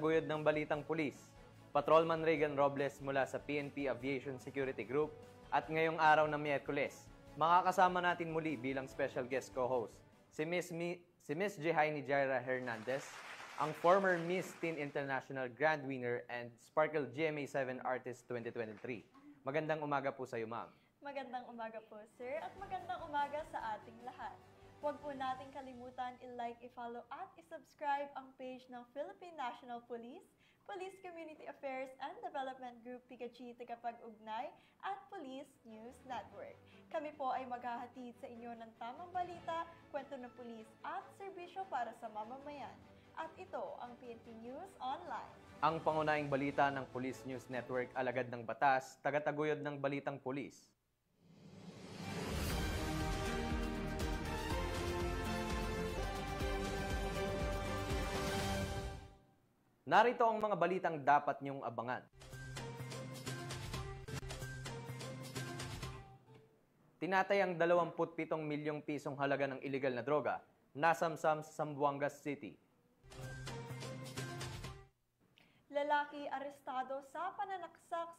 Guyod ng Balitang Pulis, Patrolman Regan Robles mula sa PNP Aviation Security Group at ngayong araw na Miyerkules, makakasama natin muli bilang special guest co-host si Miss Jehaini Jaira Hernandez, ang former Miss Teen International Grand Winner and Sparkle GMA7 Artist 2023. Magandang umaga po sa iyo, ma'am. Magandang umaga po, sir, at magandang umaga sa ating lahat. Huwag po nating kalimutan i-like, i-follow at i-subscribe ang page ng Philippine National Police, Police Community Affairs and Development Group PCAG Tagapag-Ugnay at Police News Network. Kami po ay maghahatid sa inyo ng tamang balita, kwento ng pulis at serbisyo para sa mamamayan. At ito ang PNP News Online. Ang pangunahing balita ng Police News Network, alagad ng batas, tagataguyod ng Balitang Pulis. Narito ang mga balitang dapat niyong abangan. Tinatayang 27 milyong pisong halaga ng iligal na droga nasamsam sa Zamboanga City. Lalaki arestado sa pananaksak